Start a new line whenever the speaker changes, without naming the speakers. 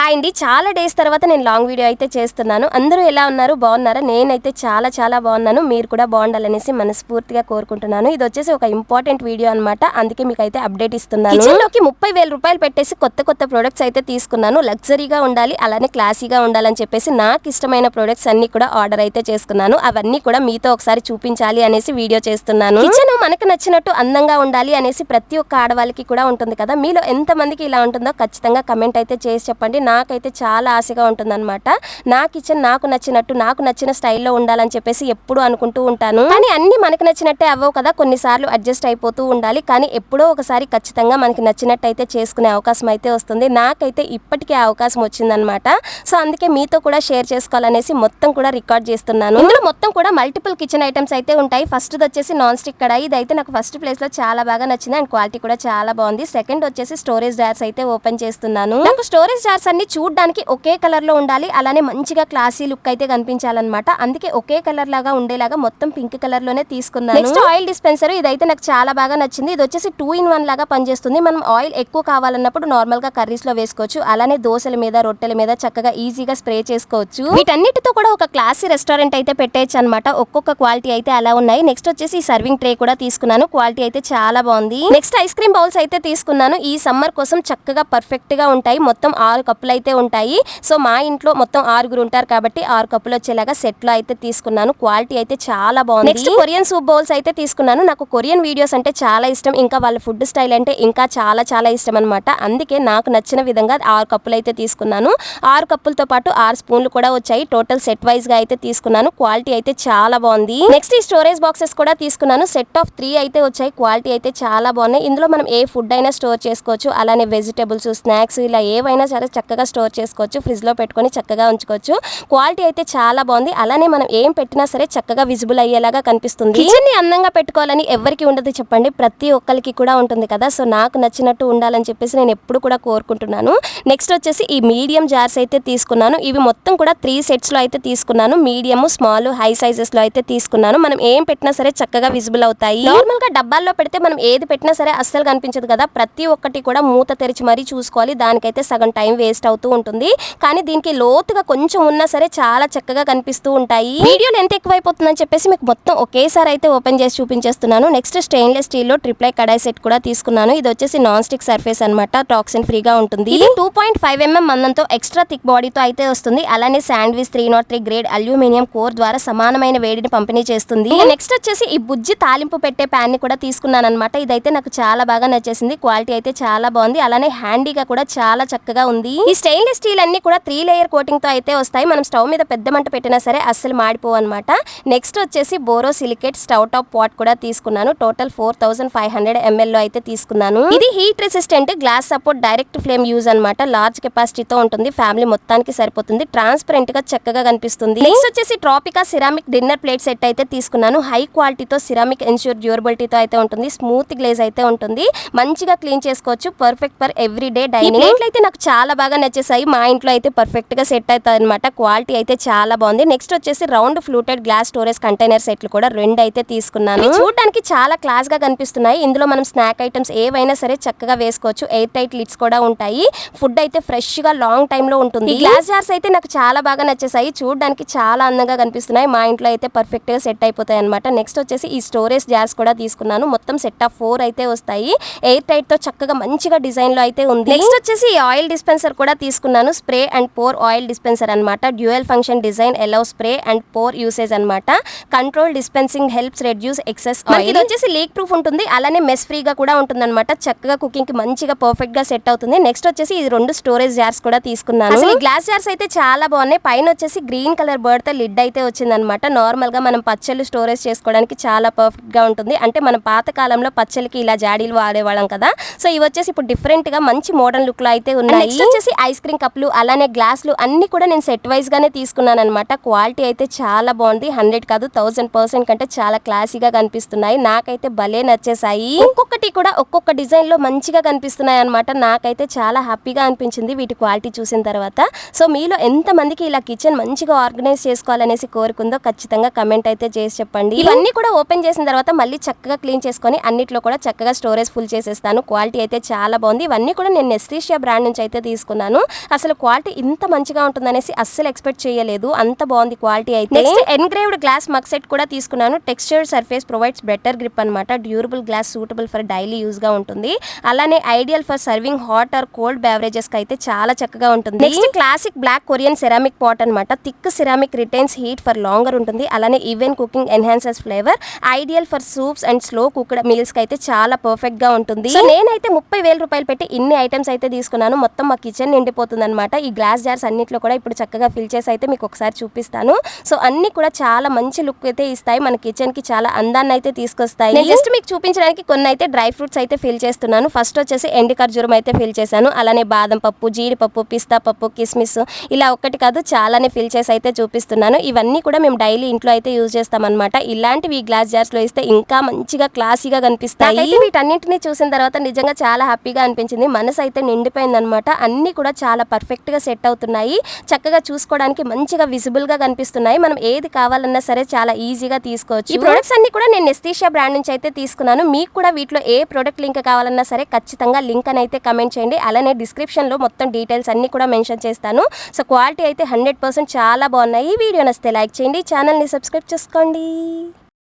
Hi అండి, చాలా days తర్వాత నేను లాంగ్ వీడియో అయితే చేస్తున్నాను. అందరూ ఎలా ఉన్నారు, బాగున్నారా? నేనైతే చాలా బాగున్నాను. మీరు కూడా బాగుండాలనేసి మనస్ఫూర్తిగా కోరుకుంటున్నాను. ఇది వచ్చేసి ఒక ఇంపార్టెంట్ వీడియో అనమాట, అందుకే మీకు అయితే అప్డేట్ ఇస్తున్నాను. కిచెన్లోకి 30,000 రూపాయలు పెట్టేసి కొత్త ప్రొడక్ట్స్ అయితే తీసుకున్నాను. లగ్జరీగా ఉండాలి, అలానే క్లాసీగా ఉండాలని చెప్పేసి నాకు ఇష్టమైన ప్రొడక్ట్స్ అన్ని కూడా ఆర్డర్ అయితే చేసుకున్నాను. అవన్నీ కూడా మీతో ఒకసారి చూపించాలి అనేసి వీడియో చేస్తున్నాను. కిచెన్ మనకు నచ్చినట్టు అందంగా ఉండాలి అనేసి ప్రతి ఒక్క ఆడవాళ్ళకి కూడా ఉంటుంది కదా. మీలో ఎంతమందికి ఇలా ఉంటుందో ఖచ్చితంగా కమెంట్ అయితే చేసి చెప్పండి. నాకైతే చాలా ఆశగా ఉంటుందన్నమాట. నా కిచెన్ నాకు నచ్చినట్టు, నాకు నచ్చిన స్టైల్లో ఉండాలని చెప్పేసి ఎప్పుడూ అనుకుంటూ ఉంటాను. కానీ అన్ని మనకి నచ్చినట్టే అవ్వవు కదా, కొన్నిసార్లు అడ్జస్ట్ అయిపోతూ ఉండాలి. కానీ ఎప్పుడో ఒకసారి ఖచ్చితంగా మనకి నచ్చినట్టు అయితే చేసుకునే అవకాశం అయితే వస్తుంది. నాకైతే ఇప్పటికే అవకాశం వచ్చిందనమాట. సో అందుకే మీతో కూడా షేర్ చేసుకోవాలనేసి మొత్తం కూడా రికార్డ్ చేస్తున్నాను. ఇందులో మొత్తం కూడా మల్టిపుల్ కిచెన్ ఐటమ్స్ అయితే ఉంటాయి. ఫస్ట్ వచ్చేసి నాన్ స్టిక్ కడాయి. ఇదైతే నాకు ఫస్ట్ ప్లేస్ లో చాలా బాగా నచ్చింది అండ్ క్వాలిటీ కూడా చాలా బాగుంది. సెకండ్ వచ్చేసి స్టోరేజ్ జార్స్ అయితే ఓపెన్ చేస్తున్నాను. నాకు స్టోరేజ్ జార్స్ అన్ని చూడడానికి ఒకే కలర్ లో ఉండాలి, అలానే మంచిగా క్లాసీ లుక్ అయితే కనిపించాలన్నమాట. అందుకే ఒకే కలర్ లాగా ఉండేలాగా మొత్తం పింక్ కలర్ లోనే తీసుకున్నాను. Next oil dispenser. ఇదైతే నాకు చాలా బాగా నచ్చింది. ఇది వచ్చేసి 2-in-1 లాగా పనిచేస్తుంది. మనం ఆయిల్ ఎక్కువ కావాలన్నప్పుడు నార్మల్ గా కర్రీస్ లో వేసుకోవచ్చు, అలానే దోశల మీద, రొట్టెల మీద చక్కగా ఈజీగా స్ప్రే చేసుకోవచ్చు. వీటన్నిటితో కూడా ఒక క్లాసీ రెస్టారెంట్ అయితే పెట్టేయచ్చు అనమాట. ఒక్కొక్క క్వాలిటీ అయితే అలా ఉన్నాయి. నెక్స్ట్ వచ్చేసి సర్వింగ్ ట్రే కూడా తీసుకున్నాను. క్వాలిటీ అయితే చాలా బాగుంది. నెక్స్ట్ ఐస్ క్రీమ్ బౌల్స్ అయితే తీసుకున్నాను. ఈ సమ్మర్ కోసం చక్కగా పర్ఫెక్ట్ గా ఉంటాయి. మొత్తం 6 కప్పులు అయితే ఉంటాయి. సో మా ఇంట్లో మొత్తం 6 ఉంటారు కాబట్టి 6 కప్పులు వచ్చేలాగా సెట్ లో అయితే తీసుకున్నాను. క్వాలిటీ అయితే చాలా బాగుంది. నెక్స్ట్ కొరియన్ సూప్ బౌల్స్ అయితే తీసుకున్నాను. నాకు కొరియన్ వీడియోస్ అంటే చాలా ఇష్టం, ఇంకా వాళ్ళ ఫుడ్ స్టైల్ అంటే ఇంకా చాలా ఇష్టం అనమాట. అందుకే నాకు నచ్చిన విధంగా 6 కప్పులు అయితే తీసుకున్నాను. 6 కప్పులతో పాటు 6 స్పూన్లు కూడా వచ్చాయి. టోటల్ సెట్ వైజ్ గా అయితే తీసుకున్నాను. క్వాలిటీ అయితే చాలా బాగుంది. నెక్స్ట్ ఈ స్టోరేజ్ బాక్సెస్ కూడా తీసుకున్నాను. సెట్ ఆఫ్ 3 అయితే వచ్చాయి. క్వాలిటీ అయితే చాలా బాగున్నాయి. ఇందులో మనం ఏ ఫుడ్ అయినా స్టోర్ చేసుకోవచ్చు, అలానే వెజిటబుల్స్, స్నాక్స్ ఇలా ఏవైనా సరే చక్కగా స్టోర్ చేసుకోవచ్చు. ఫ్రిడ్జ్ లో పెట్టుకొని చక్కగా ఉంచుకోవచ్చు. క్వాలిటీ అయితే చాలా బాగుంది. అలానే మనం ఏం పెట్టినా సరే చక్కగా విజిబుల్ అయ్యేలాగా కనిపిస్తుంది. కిచెన్ ని అందంగా పెట్టుకోవాలని ఎవరికి ఉండదు చెప్పండి, ప్రతి ఒక్కరికి కూడా ఉంటుంది కదా. సో నాకు నచ్చినట్టు ఉండాలని చెప్పేసి నేను ఎప్పుడు కూడా కోరుకుంటున్నాను. నెక్స్ట్ వచ్చేసి ఈ మీడియం జార్స్ అయితే తీసుకున్నాను. ఇవి మొత్తం కూడా 3 సెట్స్ లో అయితే తీసుకున్నాను. మీడియం, స్మాల్, హై సైజెస్ లో అయితే తీసుకున్నాను. మనం ఏం పెట్టినా సరే చక్కగా విజిబుల్ అవుతాయి. నార్మల్ గా డబ్బాల్లో పెడితే మనం ఏది పెట్టినా సరే అస్సలు కనిపించదు కదా. ప్రతి ఒక్కటి కూడా మూత తెరిచి మరీ చూసుకోవాలి. దానికైతే సగం టైం వేస్ట్ అవుతూ ఉంటుంది. కానీ దీనికి లోతుగా కొంచెం ఉన్నా సరే చాలా చక్కగా కనిపిస్తూ ఉంటాయి. వీడియోలు ఎంత ఎక్కువైపోతుందని చెప్పేసి మీకు మొత్తం ఒకేసారి అయితే ఓపెన్ చేసి చూపించేస్తున్నాను. నెక్స్ట్ స్టెయిన్లెస్ స్టీల్ లో ట్రిప్లై కడాయి సెట్ కూడా తీసుకున్నాను. ఇది వచ్చేసి నాన్ స్టిక్ సర్ఫేస్ అనమాట, టాక్సిన్ ఫ్రీగా ఉంటుంది. ఇది 2.5 mm మందంతో ఎక్స్ట్రా థిక్ బాడీతో అయితే వస్తుంది. అలానే శాండ్విచ్ 303 గ్రేడ్ అల్యూమినియం కోర్ ద్వారా సమానమైన వేడిని పంపిణీ చేస్తుంది. నెక్స్ట్ వచ్చేసి ఈ బుజ్జి తాలింపు పెట్టే ప్యాన్ ని కూడా తీసుకున్నాను అనమాట. ఇదైతే నాకు చాలా బాగా నచ్చేసింది. క్వాలిటీ అయితే చాలా బాగుంది. అలానే హ్యాండీగా కూడా చాలా చక్కగా ఉంది. ఈ స్టెయిన్లెస్ స్టీల్ అన్ని కూడా 3 లేయర్ కోటింగ్ తో అయితే వస్తాయి. మనం స్టవ్ మీద పెద్ద మంట పెట్టినా సరే అస్సలు మాడిపోవు అనమాట. నెక్స్ట్ వచ్చేసి borosilicate stove top pot కూడా తీసుకున్నాను. టోటల్ 4500 ml లో అయితే తీసుకున్నాను. ఇది heat resistant, glass support, direct flame use అనమాట. లార్జ్ కెపాసిటీతో ఉంటుంది. ఫ్యామిలీ మొత్తానికి సరిపోతుంది. ట్రాన్స్పరెంట్ గా చక్కగా కనిపిస్తుంది. నెక్స్ట్ వచ్చేసి ట్రాపికా సిరామిక్ డిన్నర్ ప్లేట్ సెట్ అయితే తీసుకున్నాను. హై క్వాలిటీతో సిరామిక్ ఎన్ష్యూర్ డ్యూరబిలిటీతో అయితే ఉంటుంది. స్మూత్ గ్లేజ్ అయితే ఉంటుంది. మంచిగా క్లీన్ చేసుకోవచ్చు. Perfect for every day dining. ప్లేట్లు అయితే నాకు చాలా బాగా నచ్చేసాయి. మా ఇంట్లో అయితే పర్ఫెక్ట్ గా సెట్ అవుతాయి అనమాట. క్వాలిటీ అయితే చాలా బాగుంది. నెక్స్ట్ వచ్చేసి round fluted glass storage container సెట్లు కూడా 2 అయితే తీసుకున్నాను. చూడడానికి చాలా క్లాస్ గా కనిపిస్తున్నాయి. ఇందులో మనం స్నాక్ ఐటమ్స్ ఏవైనా సరే చక్కగా వేసుకోవచ్చు. ఎయిర్ టైట్ లిడ్స్ కూడా ఉంటాయి. ఫుడ్ అయితే ఫ్రెష్ గా లాంగ్ టైమ్ లో ఉంటుంది. ఈ గ్లాస్ జార్స్ అయితే నాకు చాలా బాగా నచ్చేసాయి. చూడడానికి చాలా అందంగా కనిపిస్తున్నాయి. మా ఇంట్లో అయితే పర్ఫెక్ట్ గా సెట్ అయిపోతాయి అనమాట. నెక్స్ట్ వచ్చేసి ఈ స్టోరేజ్ జార్స్ కూడా తీసుకున్నాను. మొత్తం సెట్ ఆఫ్ 4 అయితే వస్తాయి. ఎయిర్ టైట్ తో చక్కగా మంచిగా డిజైన్ లో అయితే ఉంది. నెక్స్ట్ వచ్చేసి ఈ ఆయిల్ డిస్పెన్సర్ కూడా తీసుకున్నాను. Spray and pour oil dispenser అనమాట. Dual function design, allow spray and pour usage అనమాట. Control dispensing helps reduce excess oil. ఇది వచ్చేసి లీక్ ప్రూఫ్ ఉంటుంది, అలానే మెస్ ఫ్రీగా కూడా ఉంటుంది అనమాట. చక్కగా కుకింగ్ కి మంచిగా పర్ఫెక్ట్ గా సెట్ అవుతుంది. నెక్స్ట్ వచ్చేసి ఈ 2 స్టోరేజ్ జార్స్ కూడా తీసుకున్నాను. అసలు ఈ గ్లాస్ జార్స్ అయితే చాలా బాగున్నాయి. పైన వచ్చేసి గ్రీన్ కలర్ బర్డ్ తో లిడ్ అయితే వచ్చిందనమాట. నార్మల్ గా మనం పచ్చళ్ళు స్టోరేజ్ చేసుకోవడానికి చాలా పర్ఫెక్ట్ గా ఉంటుంది. అంటే మన పాత కాలంలో పచ్చళ్ళకి ఇలా జాడీలు వాడేవాళ్ళం కదా. సో ఇవి వచ్చేసి ఇప్పుడు డిఫరెంట్ గా మంచి మోడర్న్ లుక్ లో అయితే ఉన్నాయి. నెక్స్ట్ వచ్చేసి ఐస్ క్రీమ్ కప్లు, అలానే గ్లాసులు అన్ని కూడా నేను సెట్ వైజ్ గానే తీసుకున్నాను అనమాట. క్వాలిటీ అయితే చాలా బాగుంది. 100 కాదు 1000% కంటే చాలా క్లాసీగా కనిపిస్తున్నాయి. నాకైతే భలే నచ్చేసాయి. ఒక్కొక్కటి కూడా ఒక్కొక్క డిజైన్ లో మంచిగా కనిపిస్తున్నాయి అనమాట. నాకైతే చాలా హ్యాపీగా అనిపించింది వీటి క్వాలిటీ చూసిన తర్వాత. సో మీలో ఎంత మందికి ఇలా కిచెన్ మంచిగా ఆర్గనైజ్ చేసుకోవాలనేసి కోరుకుందో ఖచ్చితంగా కమెంట్ అయితే చేసి చెప్పండి. ఇవన్నీ కూడా ఓపెన్ చేసిన తర్వాత మళ్ళీ చక్కగా క్లీన్ చేసుకొని అన్నిట్లో కూడా చక్కగా స్టోరేజ్ ఫుల్ చేసేస్తాను. క్వాలిటీ అయితే చాలా బాగుంది. ఇవన్నీ కూడా నేను నెస్టీషియా బ్రాండ్ నుంచి అయితే తీసుకున్నాను. తీసుకున్నాను. అసలు క్వాలిటీ ఇంత మంచిగా ఉంటుందనేసి అస్సలు ఎక్స్పెక్ట్ చేయలేదు. అంత బాగుంది క్వాలిటీ అయితే. Next engraved glass mug set కూడా తీసుకున్నాను. Textured surface provides better grip అనమాట. Durable glass suitable for daily use గా ఉంటుంది. అలానే ideal for serving hot or cold beverages కి అయితే చాలా చక్కగా ఉంటుంది. Next classic black Korean ceramic pot అనమాట. Thick ceramic retains heat for longer ఉంటుంది. అలానే even cooking enhances flavour. Ideal for soups and slow cooked meals కి అయితే చాలా పర్ఫెక్ట్ గా ఉంటుంది. సో నేనైతే 30,000 రూపాయలు పెట్టి ఇన్ని ఐటమ్స్ అయితే తీసుకున్నాను. మొత్తం మా కిచెన్ నిండిపోతుంది అనమాట. ఈ గ్లాస్ జార్స్ అన్నిట్లో కూడా ఇప్పుడు చక్కగా ఫిల్ చేసి అయితే మీకు ఒకసారి చూపిస్తాను. సో అన్ని కూడా చాలా మంచి లుక్ అయితే ఇస్తాయి. మన కిచెన్ కి చాలా అందాన్ని అయితే తీసుకొస్తాయి. నేను జస్ట్ మీకు చూపించడానికి కొన్ని అయితే డ్రై ఫ్రూట్స్ అయితే ఫిల్ చేస్తున్నాను. ఫస్ట్ వచ్చేసి ఎండు ఖర్జూరం అయితే ఫిల్ చేశాను. అలానే బాదం పప్పు, జీడిపప్పు, పిస్తా పప్పు, కిస్మిస్ ఇలా ఒక్కటి కాదు చాలానే ఫిల్ చేసి అయితే చూపిస్తున్నాను. ఇవన్నీ కూడా మేము డైలీ ఇంట్లో అయితే యూజ్ చేస్తామన్నమాట. ఇలాంటివి ఈ గ్లాస్ జార్స్ లో ఇస్తే ఇంకా మంచిగా క్లాసీగా కనిపిస్తాయి. వీటన్నింటినీ చూసిన తర్వాత నిజంగా చాలా హ్యాపీగా అనిపించింది. మనసు అయితే నిండిపోయింది అనమాట. అన్ని కూడా చాలా పర్ఫెక్ట్ గా సెట్ అవుతున్నాయి. చక్కగా చూసుకోవడానికి మంచిగా విజిబుల్ గా కనిపిస్తున్నాయి. మనం ఏది కావాలన్నా సరే చాలా ఈజీగా తీసుకోవచ్చు. ఈ ప్రొడక్ట్స్ అన్ని కూడా నేను నెస్టీషియా బ్రాండ్ నుంచి అయితే తీసుకున్నాను. మీకు కూడా వీటిలో ఏ ప్రొడక్ట్ లింక్ కావాలన్నా సరే ఖచ్చితంగా లింక్ అని అయితే కమెంట్ చేయండి. అలానే డిస్క్రిప్షన్ లో మొత్తం డీటెయిల్స్ అన్ని కూడా మెన్షన్ చేస్తాను. సో క్వాలిటీ అయితే 100% చాలా బాగున్నాయి. ఈ వీడియో నచ్చితే లైక్ చేయండి, ఛానల్ ని సబ్స్క్రైబ్ చేసుకోండి.